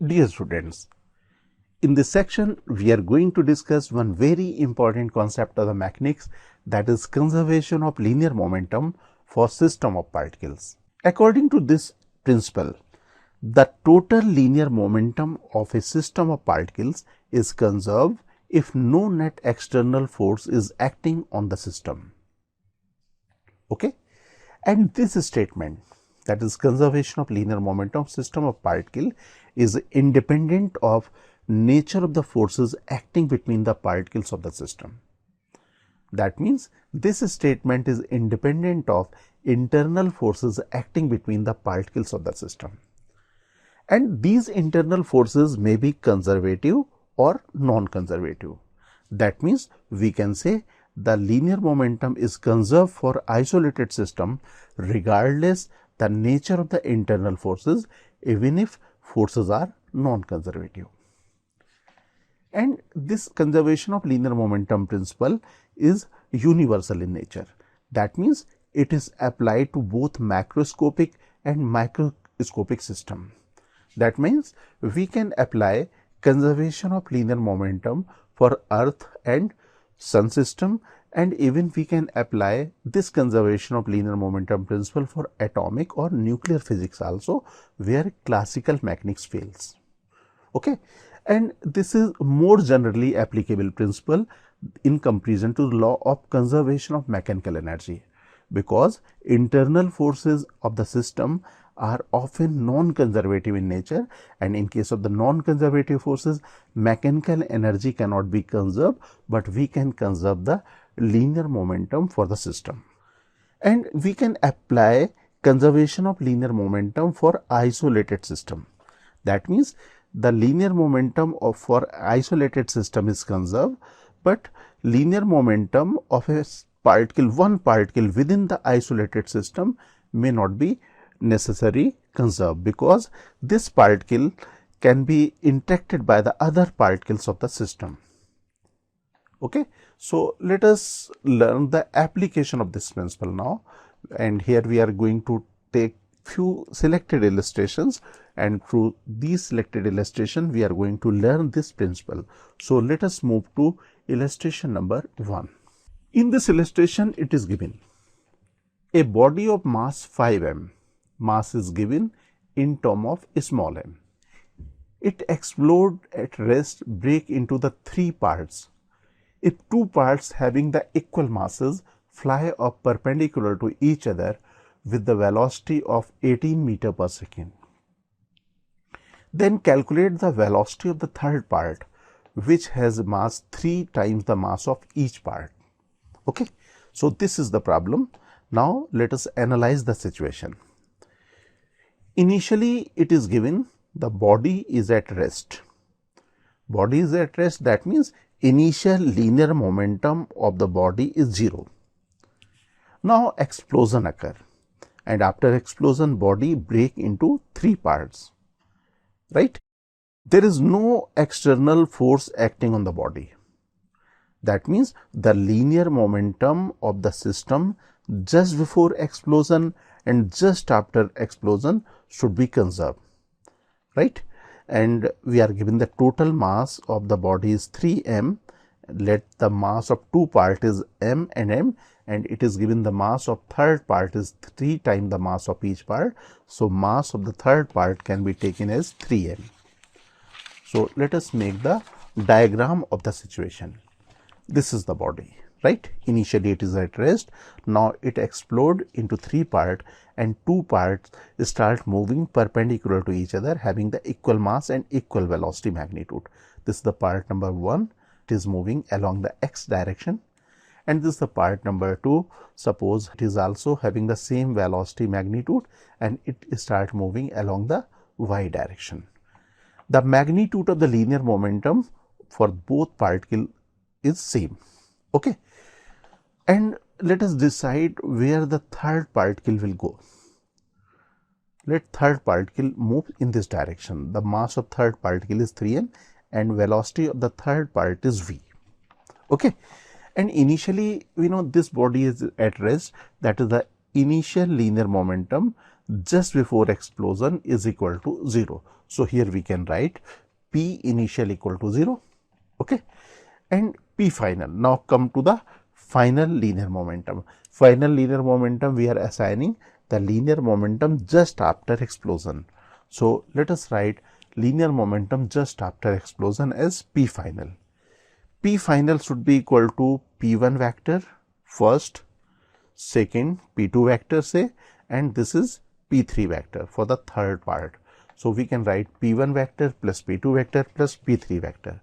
Dear students, in this section we are going to discuss one very important concept of the mechanics, that is conservation of linear momentum for system of particles. According to this principle, the total linear momentum of a system of particles is conserved if no net external force is acting on the system. Okay? And this statement, that is conservation of linear momentum of system of particle, is independent of nature of the forces acting between the particles of the system. That means this statement is independent of internal forces acting between the particles of the system. And these internal forces may be conservative or non-conservative. That means we can say the linear momentum is conserved for isolated system regardless the nature of the internal forces, even if forces are non-conservative. And this conservation of linear momentum principle is universal in nature. That means it is applied to both macroscopic and microscopic system. That means we can apply conservation of linear momentum for Earth and Sun system, and even we can apply this conservation of linear momentum principle for atomic or nuclear physics also, where classical mechanics fails. Okay, and this is more generally applicable principle in comparison to the law of conservation of mechanical energy, because internal forces of the system are often non-conservative in nature, and in case of the non-conservative forces, mechanical energy cannot be conserved, but we can conserve the linear momentum for the system. And we can apply conservation of linear momentum for isolated system. That means the linear momentum for isolated system is conserved, but linear momentum of a particle, one particle within the isolated system may not be necessary conserved, because this particle can be interacted by the other particles of the system. Okay, so let us learn the application of this principle now, and here we are going to take few selected illustrations, and through these selected illustrations we are going to learn this principle. So let us move to illustration number 1. In this illustration it is given a body of mass 5m. Mass is given in term of small m. It explode at rest, break into the 3 parts. If 2 parts having the equal masses fly up perpendicular to each other with the velocity of 18 meter per second. Then calculate the velocity of the third part, which has mass 3 times the mass of each part. Okay, so this is the problem. Now let us analyze the situation. Initially it is given the body is at rest. Body is at rest, that means initial linear momentum of the body is 0. Now explosion occur, and after explosion body break into 3 parts, right? There is no external force acting on the body. That means the linear momentum of the system just before explosion and just after explosion should be conserved, right? And we are given the total mass of the body is 3m. Let the mass of 2 part is m, and it is given the mass of third part is 3 times the mass of each part. So mass of the third part can be taken as 3m. So let us make the diagram of the situation. This is the body, right? Initially it is at rest. Now it explode into 3 parts, and 2 parts start moving perpendicular to each other, having the equal mass and equal velocity magnitude. This is the part number 1. It is moving along the x direction, and this is the part number 2. Suppose it is also having the same velocity magnitude, and it start moving along the y direction. The magnitude of the linear momentum for both particles is same. Okay, and let us decide where the third particle will go. Let third particle move in this direction. The mass of third particle is 3m and velocity of the third part is v. Okay, and initially we know this body is at rest, that is the initial linear momentum just before explosion is equal to 0. So here we can write P initial equal to 0, okay, and P final. Now come to the final linear momentum. Final linear momentum, we are assigning the linear momentum just after explosion. So let us write linear momentum just after explosion as P final. P final should be equal to P1 vector first, second P2 vector say, and this is P3 vector for the third part. So we can write P1 vector plus P2 vector plus P3 vector.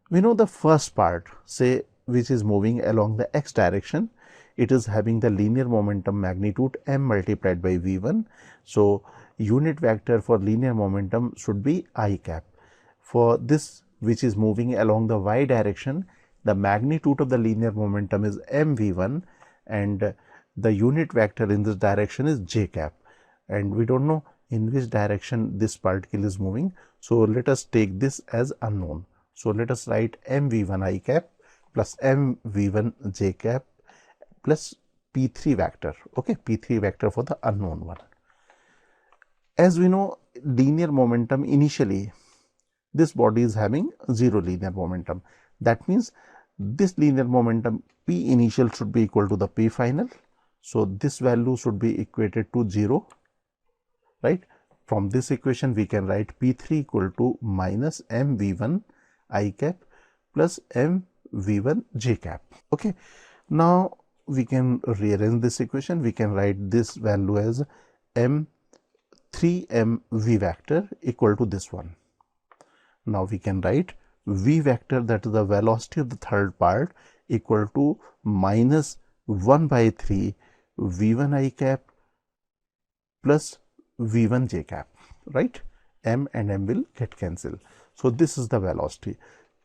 We know the first part, say, which is moving along the x direction, it is having the linear momentum magnitude m multiplied by v1. So unit vector for linear momentum should be I cap. For this which is moving along the y direction, the magnitude of the linear momentum is mv1 and the unit vector in this direction is j cap, and we don't know in which direction this particle is moving. So let us take this as unknown. So let us write mv1 I cap plus mv1 j cap plus p3 vector, okay, p3 vector for the unknown one. As we know, linear momentum initially, this body is having 0 linear momentum. That means this linear momentum P initial should be equal to the P final. So this value should be equated to 0, right? From this equation we can write P3 equal to minus mv1 I cap plus mv1 j cap, okay. Now we can rearrange this equation. We can write this value as m3mv vector equal to this one. Now we can write v vector, that is the velocity of the third part, equal to minus 1 by 3 v1 I cap plus v1 j cap, right? M and m will get cancelled. So this is the velocity,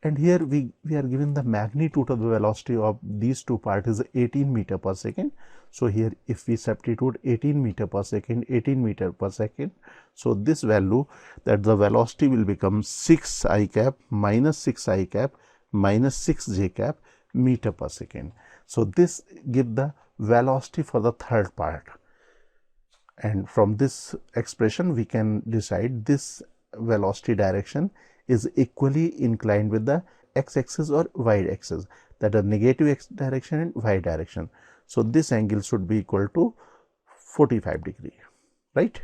and here we are given the magnitude of the velocity of these two parts is 18 meter per second. So here if we substitute 18 meter per second, 18 meter per second, so this value, that the velocity will become 6 I cap minus 6 I cap minus 6 j cap meter per second. So this give the velocity for the third part, and from this expression we can decide this velocity direction is equally inclined with the x-axis or y-axis, that is negative x direction and y direction. So this angle should be equal to 45 degree, right?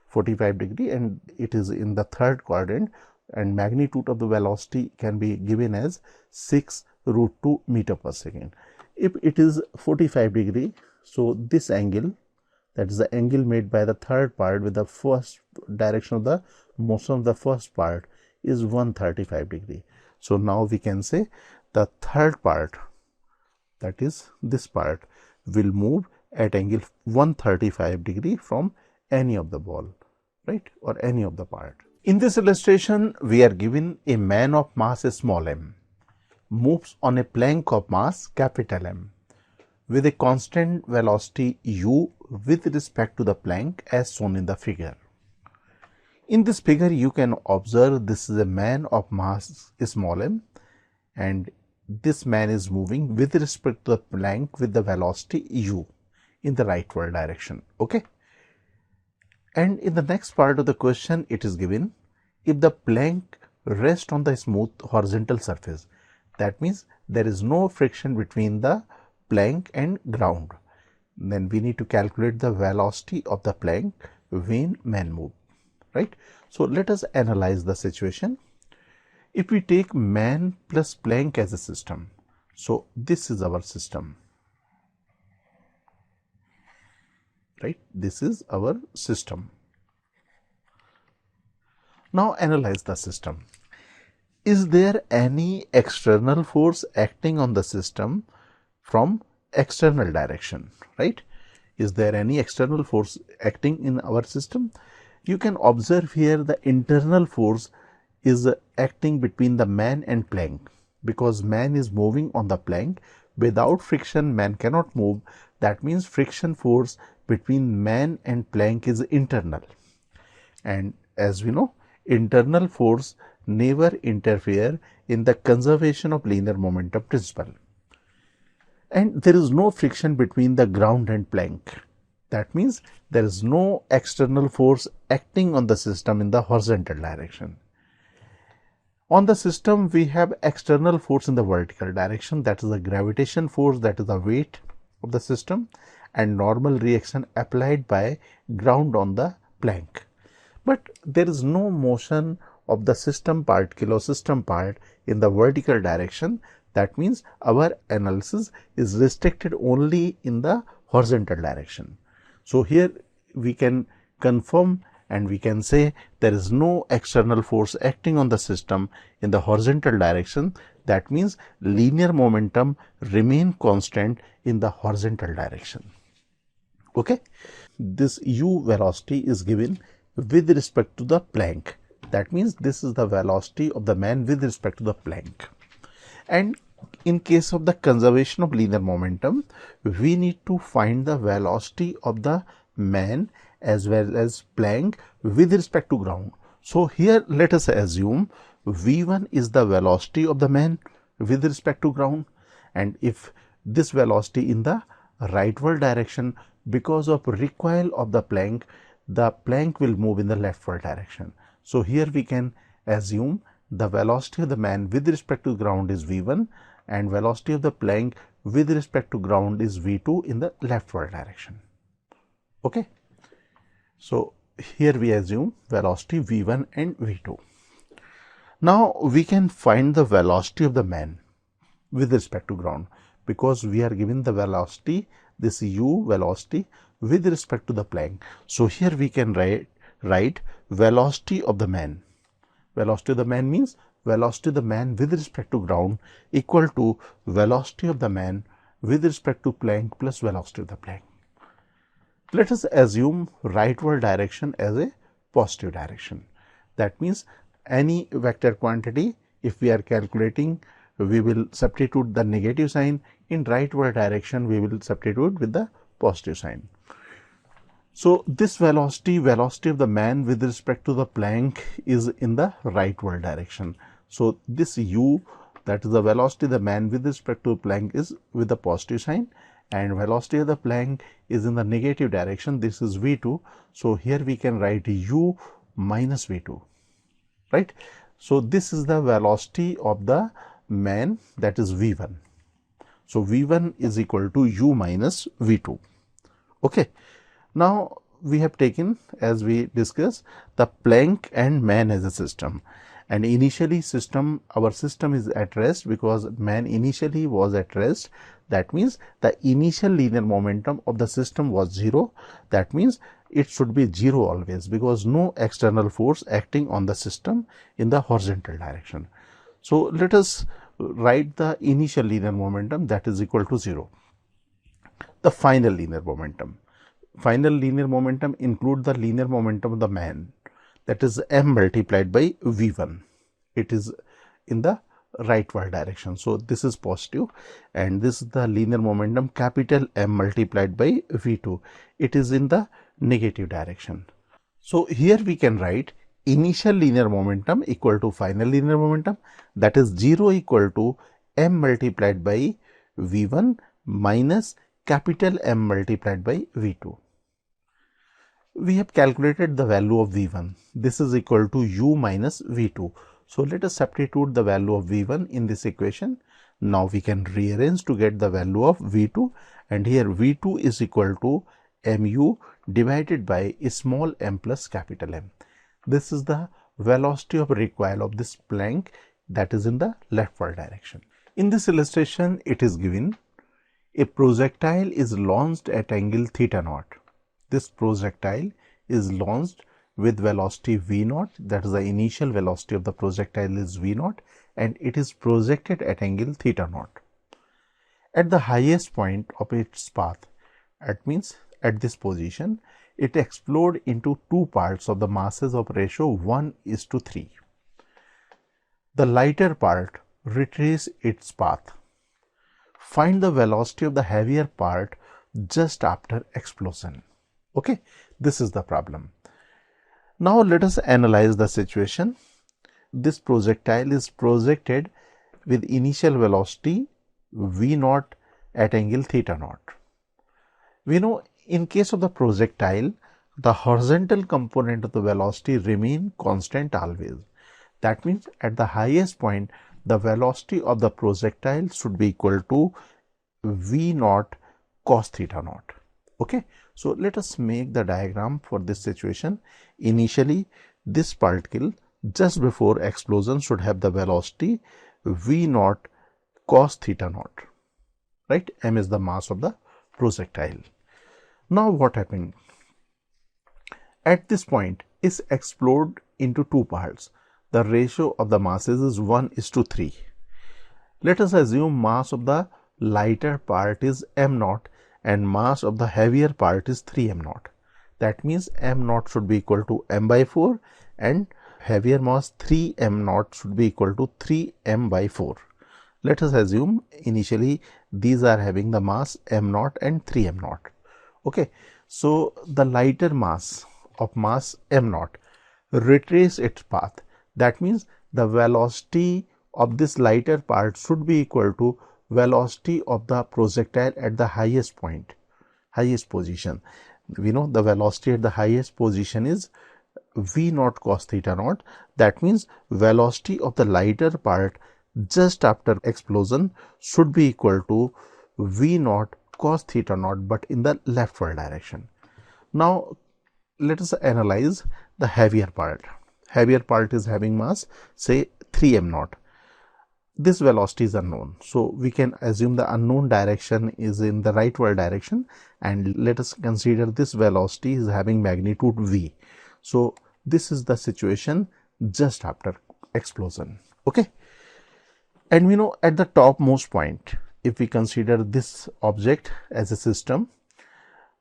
45 degree, and it is in the third quadrant, and magnitude of the velocity can be given as 6 root 2 meter per second. If it is 45 degree, so this angle, that is the angle made by the third part with the first direction of the motion of the first part, is 135 degree. So now we can say the third part, that is this part, will move at angle 135 degree from any of the ball, right, or any of the part. In this illustration, we are given a man of mass small m moves on a plank of mass capital M with a constant velocity u with respect to the plank as shown in the figure. In this figure, you can observe this is a man of mass small m, and this man is moving with respect to the plank with the velocity u in the rightward direction, okay. And in the next part of the question, it is given if the plank rests on the smooth horizontal surface, that means there is no friction between the plank and ground, then we need to calculate the velocity of the plank when man move, right? So let us analyze the situation. If we take man plus plank as a system, so this is our system, right? This is our system. Now analyze the system. Is there any external force acting on the system from external direction, right? Is there any external force acting in our system? You can observe here the internal force is acting between the man and plank, because man is moving on the plank. Without friction, man cannot move. That means friction force between man and plank is internal. And as we know, internal force never interfere in the conservation of linear momentum principle. And there is no friction between the ground and plank. That means there is no external force acting on the system in the horizontal direction. On the system, we have external force in the vertical direction, that is the gravitation force, that is the weight of the system, and normal reaction applied by ground on the plank. But there is no motion of the system particle or system part in the vertical direction. That means our analysis is restricted only in the horizontal direction. So here we can confirm and we can say there is no external force acting on the system in the horizontal direction. That means linear momentum remain constant in the horizontal direction. Okay, this u velocity is given with respect to the plank. That means this is the velocity of the man with respect to the plank. And in case of the conservation of linear momentum, we need to find the velocity of the man as well as plank with respect to ground. So here let us assume v1 is the velocity of the man with respect to ground, and if this velocity in the rightward direction, because of recoil of the plank will move in the leftward direction. So here we can assume the velocity of the man with respect to ground is v1 and velocity of the plank with respect to ground is v2 in the leftward direction. Okay. So here we assume velocity v1 and v2. Now we can find the velocity of the man with respect to ground, because we are given the velocity, this u velocity with respect to the plank. So here we can write velocity of the man. Velocity of the man means velocity of the man with respect to ground equal to velocity of the man with respect to plank plus velocity of the plank. Let us assume rightward direction as a positive direction. That means any vector quantity, if we are calculating, we will substitute the negative sign. In rightward direction, we will substitute with the positive sign. So this velocity of the man with respect to the plank is in the rightward direction. So this u, that is the velocity of the man with respect to the plank, is with the positive sign, and velocity of the plank is in the negative direction. This is v2. So here we can write u minus v2, right? So this is the velocity of the man, that is v1. So v1 is equal to u minus v2. Okay. Now we have taken, as we discussed, the plank and man as a system, and initially our system is at rest because man initially was at rest. That means the initial linear momentum of the system was 0. That means it should be 0 always, because no external force acting on the system in the horizontal direction. So let us write the initial linear momentum, that is equal to 0. The final linear momentum. Final linear momentum include the linear momentum of the man, that is m multiplied by v1. It is in the rightward direction. So this is positive, and this is the linear momentum capital M multiplied by v2. It is in the negative direction. So here we can write initial linear momentum equal to final linear momentum, that is 0 equal to m multiplied by v1 minus capital M multiplied by v2. We have calculated the value of v1. This is equal to u minus v2. So let us substitute the value of v1 in this equation. Now we can rearrange to get the value of v2, and here v2 is equal to mu divided by small m plus capital M. This is the velocity of recoil of this plank, that is in the leftward direction. In this illustration, it is given a projectile is launched at angle theta naught. This projectile is launched with velocity v0, that is the initial velocity of the projectile is v0, and it is projected at angle theta naught. At the highest point of its path, that means at this position, it explodes into two parts of the masses of ratio 1:3. The lighter part retraces its path. Find the velocity of the heavier part just after explosion. Okay, this is the problem. Now let us analyze the situation. This projectile is projected with initial velocity v0 at angle theta naught. We know In case of the projectile, the horizontal component of the velocity remain constant always. That means at the highest point, the velocity of the projectile should be equal to v naught cos theta naught. Okay, so let us make the diagram for this situation. Initially, this particle just before explosion should have the velocity v naught cos theta naught, right? M is the mass of the projectile. Now what happened? At this point, it explode into two parts. The ratio of the masses is 1:3. Let us assume mass of the lighter part is m naught and mass of the heavier part is 3m naught. That means m naught should be equal to m by 4 and heavier mass 3m naught should be equal to 3m by 4. Let us assume initially these are having the mass m naught and 3m naught. Okay, so the lighter mass of mass m naught retrace its path. That means the velocity of this lighter part should be equal to velocity of the projectile at the highest point, highest position. We know the velocity at the highest position is v naught cos theta naught. That means velocity of the lighter part just after explosion should be equal to v naught cos theta naught, but in the leftward direction. Now let us analyze the heavier part. Heavier part is having mass say 3m naught. This velocity is unknown, so we can assume the unknown direction is in the rightward direction, and let us consider this velocity is having magnitude v. So this is the situation just after explosion. Okay, and we know at the topmost point, if we consider this object as a system,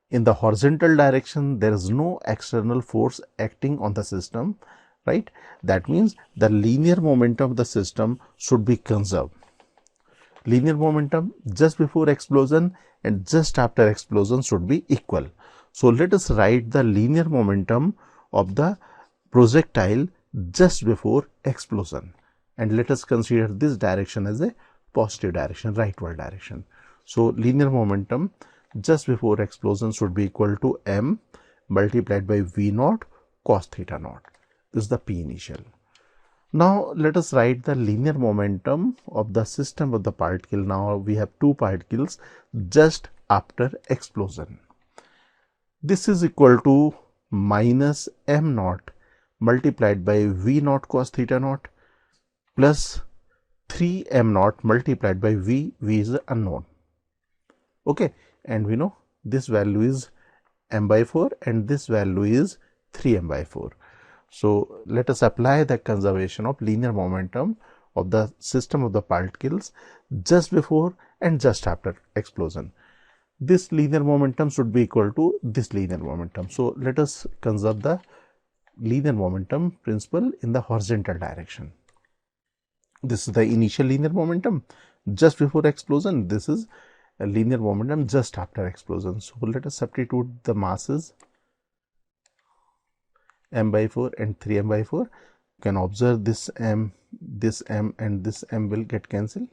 in the horizontal direction there is no external force acting on the system, right? That means the linear momentum of the system should be conserved. Linear momentum just before explosion and just after explosion should be equal. So let us write the linear momentum of the projectile just before explosion, and let us consider this direction as a positive direction, rightward direction. So linear momentum just before explosion should be equal to m multiplied by v naught cos theta naught. This is the P initial. Now let us write the linear momentum of the system of the particle. Now we have two particles just after explosion. This is equal to minus m naught multiplied by v naught cos theta naught plus 3m naught multiplied by v. V is unknown. Okay, and we know this value is m by 4 and this value is 3m by 4. So let us apply the conservation of linear momentum of the system of the particles just before and just after explosion. This linear momentum should be equal to this linear momentum. So let us conserve the linear momentum principle in the horizontal direction. This is the initial linear momentum just before explosion. This is a linear momentum just after explosion. So let us substitute the masses m by 4 and 3m by 4. You can observe this m and this m will get cancelled.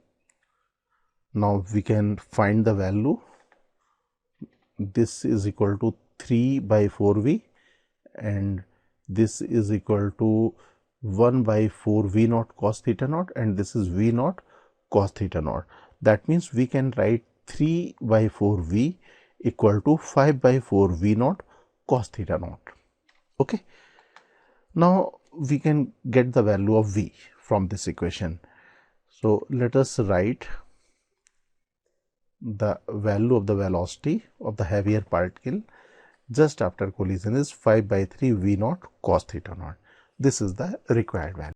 Now we can find the value. This is equal to 3 by 4v and this is equal to 1 by 4 v naught cos theta naught, and this is v naught cos theta naught. That means we can write 3 by 4 v equal to 5 by 4 v naught cos theta naught. Okay, now we can get the value of v from this equation. So let us write the value of the velocity of the heavier particle just after collision is 5 by 3 v naught cos theta naught. This is the required value.